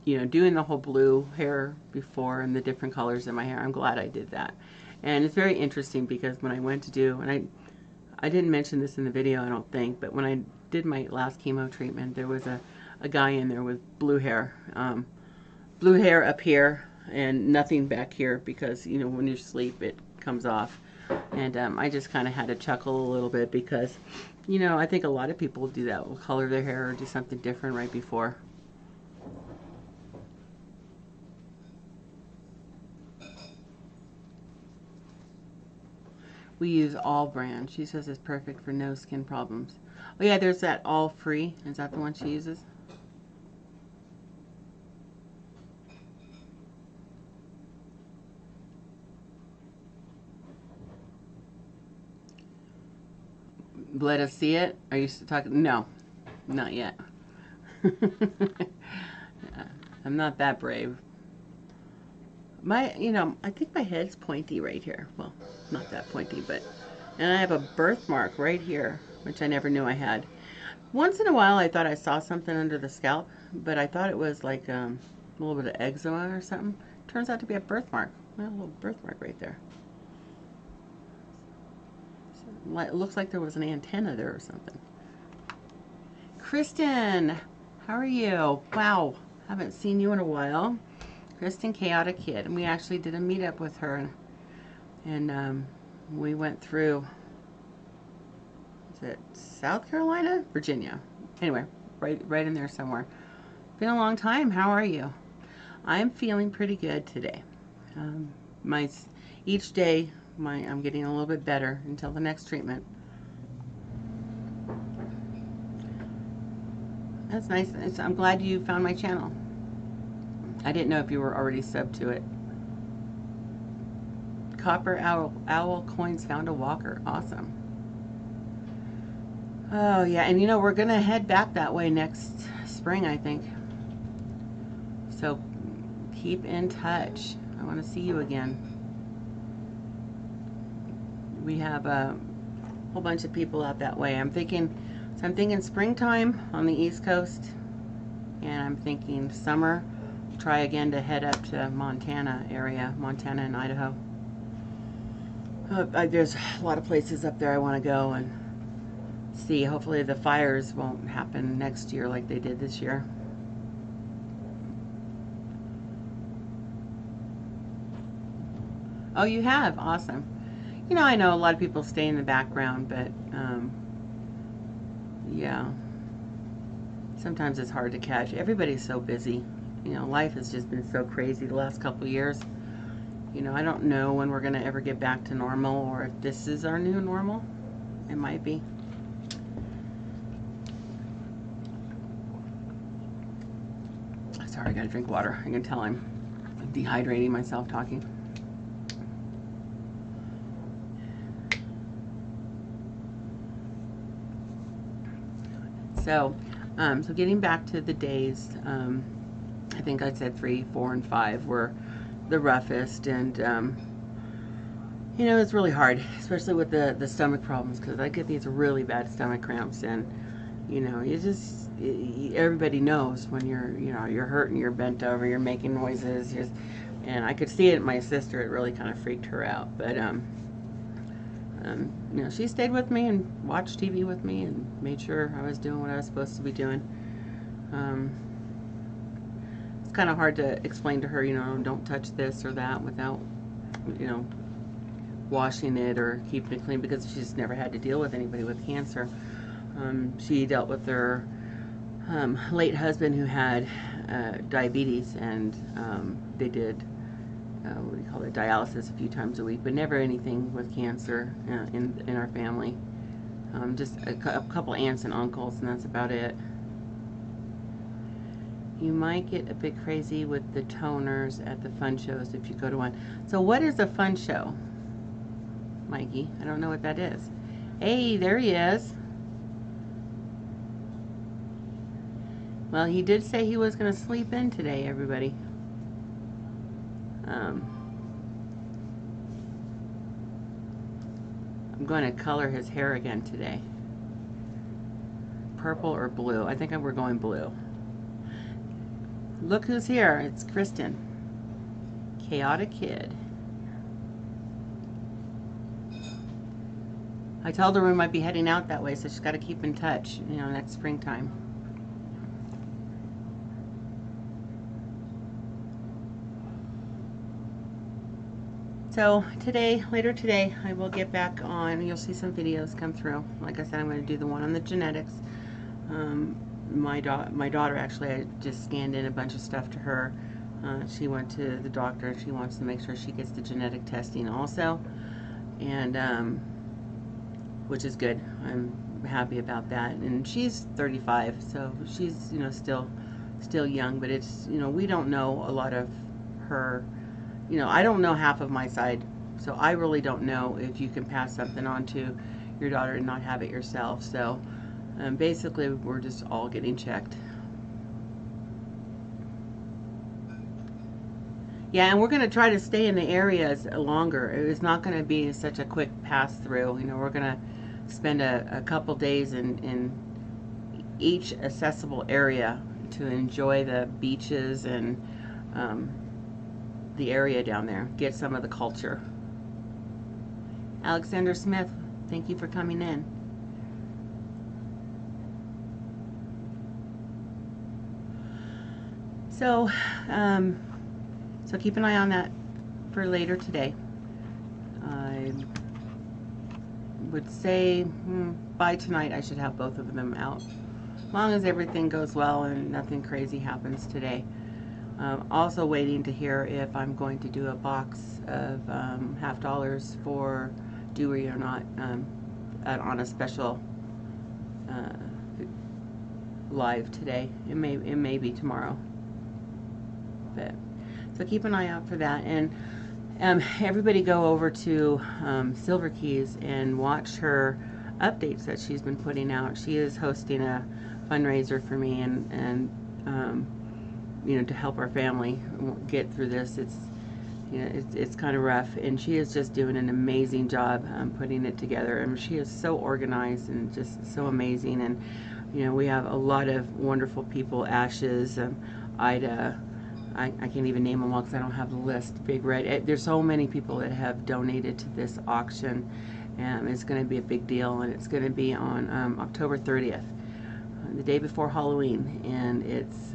doing the whole blue hair before and the different colors in my hair, I'm glad I did that. And it's very interesting because when I went to do, and I didn't mention this in the video, I don't think, but when I did my last chemo treatment, there was a guy in there with blue hair up here and nothing back here because, when you sleep, it comes off. And I just kind of had to chuckle a little bit because, I think a lot of people do that, will color their hair or do something different right before. We use All brand. She says it's perfect for no skin problems. Oh yeah, there's that All Free. Is that the one she uses? Let us see it. Are you talking? No, not yet. I'm not that brave. I think my head's pointy right here. Well, not that pointy, but... And I have a birthmark right here, which I never knew I had. Once in a while, I thought I saw something under the scalp, but I thought it was like a little bit of eczema or something. Turns out to be a birthmark. Well, a little birthmark right there. So, it looks like there was an antenna there or something. Kristen, how are you? Wow, haven't seen you in a while. Kristen Chaotic Kid, and we actually did a meetup with her, and we went through, is it South Carolina? Virginia. Anyway, right in there somewhere. Been a long time. How are you? I'm feeling pretty good today. each day I'm getting a little bit better until the next treatment. That's nice. I'm glad you found my channel. I didn't know if you were already subbed to it. Copper owl coins found a walker. Awesome. Oh yeah, and you know, we're gonna head back that way next spring, I think. So keep in touch. I want to see you again. We have a whole bunch of people out that way. I'm thinking springtime on the East Coast, and I'm thinking summer. Try again to head up to Montana area, Montana and Idaho. There's a lot of places up there I want to go and see. Hopefully the fires won't happen next year like they did this year. Oh, you have? Awesome. You know, I know a lot of people stay in the background, but yeah, sometimes it's hard to catch. Everybody's so busy. You know, life has just been so crazy the last couple of years. You know, I don't know when we're going to ever get back to normal, or if this is our new normal. It might be. Sorry, I got to drink water. I can tell I'm dehydrating myself talking. So getting back to the days, I think I said 3, 4, and 5 were the roughest, and you know, it's really hard, especially with the stomach problems, because I get these really bad stomach cramps, and you know, everybody knows when you're hurting, you're bent over, you're making noises, and I could see it in my sister. It really kind of freaked her out, but you know, she stayed with me and watched TV with me and made sure I was doing what I was supposed to be doing. It's kind of hard to explain to her, you know, don't touch this or that without, you know, washing it or keeping it clean, because she's never had to deal with anybody with cancer. She dealt with her late husband who had diabetes, and they did what do you call it, dialysis a few times a week, but never anything with cancer in our family. Just a couple aunts and uncles, and that's about it. You might get a bit crazy with the toners at the fun shows if you go to one. So what is a fun show, Mikey? I don't know what that is. Hey, there he is. Well, he did say he was going to sleep in today, everybody. I'm going to color his hair again today. Purple or blue? I think we're going blue. Look who's here. It's Kristen. Chaotic Kid. I told her we might be heading out that way, so she's got to keep in touch, you know, next springtime. So later today, I will get back on. You'll see some videos come through. Like I said, I'm going to do the one on the genetics. My daughter, actually, I just scanned in a bunch of stuff to her. She went to the doctor. She wants to make sure she gets the genetic testing also, and which is good. I'm happy about that. And she's 35, so she's, you know, still young. But it's, you know, we don't know a lot of her. You know, I don't know half of my side, so I really don't know if you can pass something on to your daughter and not have it yourself. So basically, we're just all getting checked. Yeah, and we're going to try to stay in the areas longer. It's not going to be such a quick pass through. You know, we're going to spend a couple days in each accessible area to enjoy the beaches and the area down there, get some of the culture. Alexander Smith, thank you for coming in. So keep an eye on that for later today. I would say by tonight I should have both of them out, as long as everything goes well and nothing crazy happens today. Also waiting to hear if I'm going to do a box of $50 for Dewey or not, on a special live today. It may be tomorrow. But so keep an eye out for that, and everybody go over to Silver Keys and watch her updates that she's been putting out. She is hosting a fundraiser for me, and you know, to help our family get through this. It's, you know, it's kind of rough, and she is just doing an amazing job putting it together. And she is so organized and just so amazing. And you know, we have a lot of wonderful people. Ashes, Ida, I can't even name them all because I don't have the list. Big Red. There's so many people that have donated to this auction, and it's going to be a big deal. And it's going to be on October 30th, the day before Halloween, and it's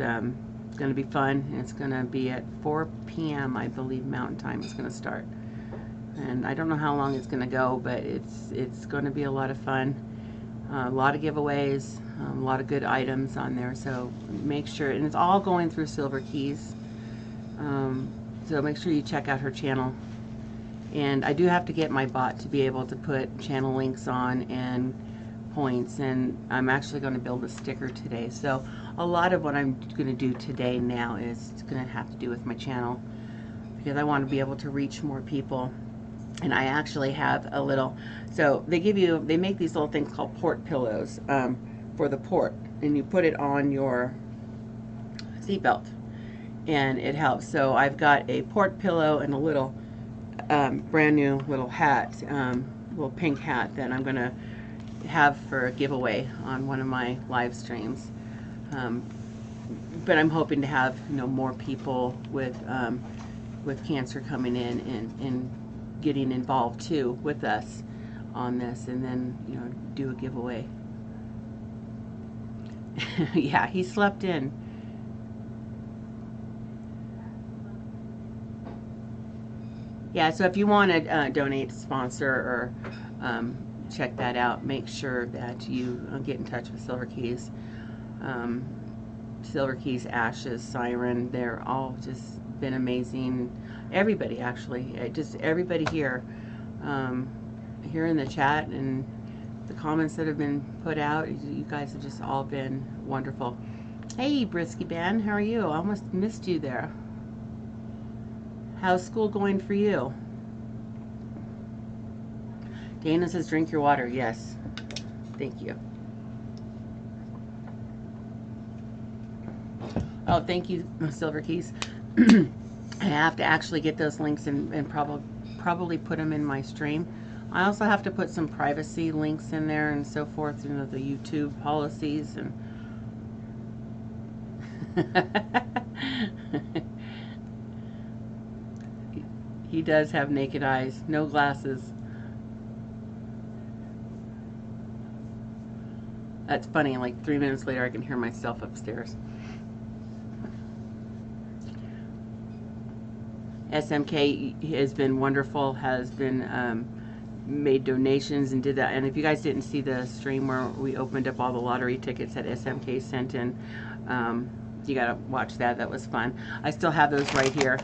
going to be fun. And it's going to be at 4 p.m. I believe Mountain Time. It's going to start, and I don't know how long it's going to go, but it's going to be a lot of fun. A lot of giveaways, a lot of good items on there. So make sure, and it's all going through Silver Keys. So make sure you check out her channel. And I do have to get my bot to be able to put channel links on and points, and I'm actually going to build a sticker today. So a lot of what I'm going to do today now is going to have to do with my channel, because I want to be able to reach more people. And I actually have a little, so they make these little things called port pillows for the port, and you put it on your seatbelt, and it helps. So I've got a port pillow and a little brand new little hat, little pink hat that I'm going to have for a giveaway on one of my live streams. But I'm hoping to have, you know, more people with cancer coming in and getting involved too with us on this, and then, you know, do a giveaway. Yeah, he slept in. Yeah, so if you want to donate, sponsor, or check that out, make sure that you get in touch with Silver Keys. Silver Keys, Ashes, Siren, they're all just been amazing. Everybody, actually, just everybody here, here in the chat and the comments that have been put out, you guys have just all been wonderful. Hey, Brisky Ben, how are you? I almost missed you there. How's school going for you? Dana says, drink your water. Yes. Thank you. Oh, thank you, Silver Keys. I have to actually get those links and probably put them in my stream. I also have to put some privacy links in there and so forth, you know, the YouTube policies and he does have naked eyes, no glasses. That's funny, like 3 minutes later I can hear myself upstairs. SMK has been wonderful, has been made donations and did that. And if you guys didn't see the stream where we opened up all the lottery tickets that SMK sent in, you gotta watch that. That was fun. I still have those right here.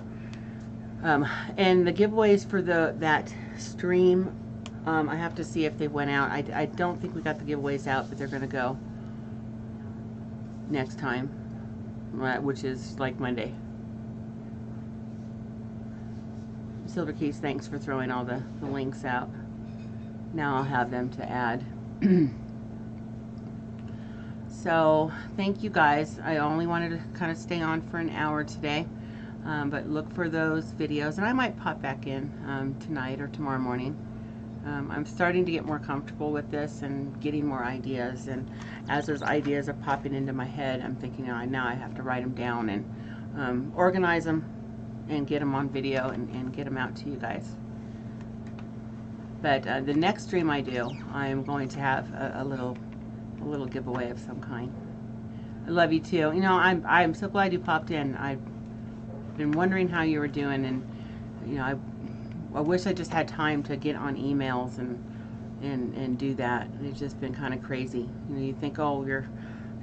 And the giveaways for that stream, I have to see if they went out. I don't think we got the giveaways out, but they're gonna go next time, which is like Monday. Silver Keys, thanks for throwing all the links out. Now I'll have them to add. So thank you guys. I only wanted to kind of stay on for an hour today, but look for those videos, and I might pop back in tonight or tomorrow morning. I'm starting to get more comfortable with this and getting more ideas, and as those ideas are popping into my head, I'm thinking, oh, now I have to write them down and organize them and get them on video and get them out to you guys. But the next stream I do, I'm going to have a little giveaway of some kind. I love you too. You know, I'm so glad you popped in. I've been wondering how you were doing, and you know, I wish I just had time to get on emails and do that. It's just been kind of crazy. You know, you think, oh, you're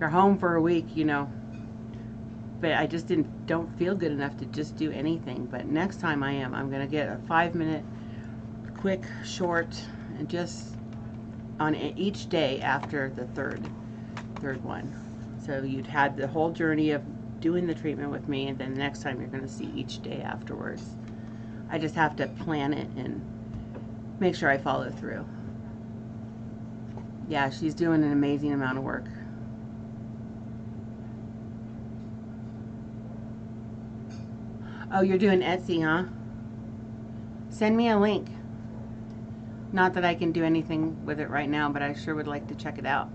home for a week, you know, but I just didn't don't feel good enough to just do anything. But next time I am. I'm going to get a 5-minute, quick, short, and just on each day after the third one. So you'd had the whole journey of doing the treatment with me, and then the next time you're going to see each day afterwards. I just have to plan it and make sure I follow through. Yeah, she's doing an amazing amount of work. Oh, you're doing Etsy, huh? Send me a link. Not that I can do anything with it right now, but I sure would like to check it out.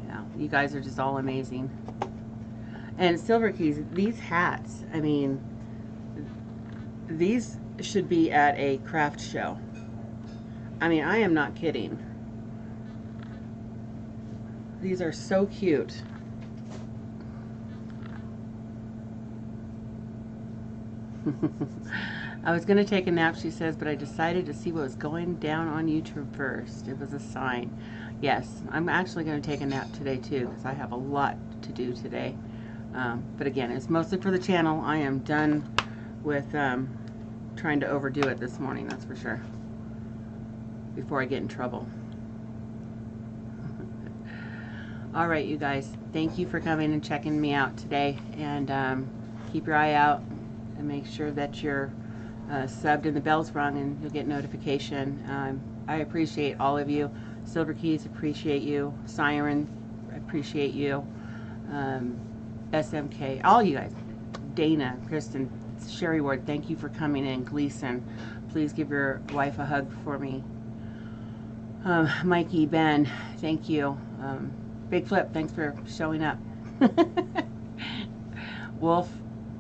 Yeah, you guys are just all amazing. And Silver Keys, these hats, I mean, these should be at a craft show. I mean, I am not kidding. These are so cute. I was going to take a nap, she says, but I decided to see what was going down on YouTube first. It was a sign. Yes, I'm actually going to take a nap today too, because I have a lot to do today. But again, it's mostly for the channel. I am done with trying to overdo it this morning, that's for sure, before I get in trouble. All right, you guys, thank you for coming and checking me out today, and keep your eye out and make sure that you're subbed and the bell's rung, and you'll get notification. I appreciate all of you. Silver Keys, appreciate you. Siren, appreciate you. SMK, all you guys. Dana, Kristen, Sherry Ward, thank you for coming in. Gleason, please give your wife a hug for me. Mikey, Ben, thank you. Big Flip, thanks for showing up. Wolf,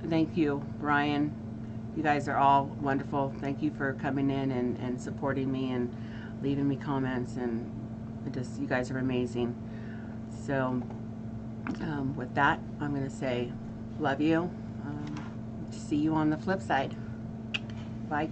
thank you. Brian, you guys are all wonderful. Thank you for coming in and supporting me and leaving me comments, and just, you guys are amazing. So with that, I'm going to say love you. See you on the flip side.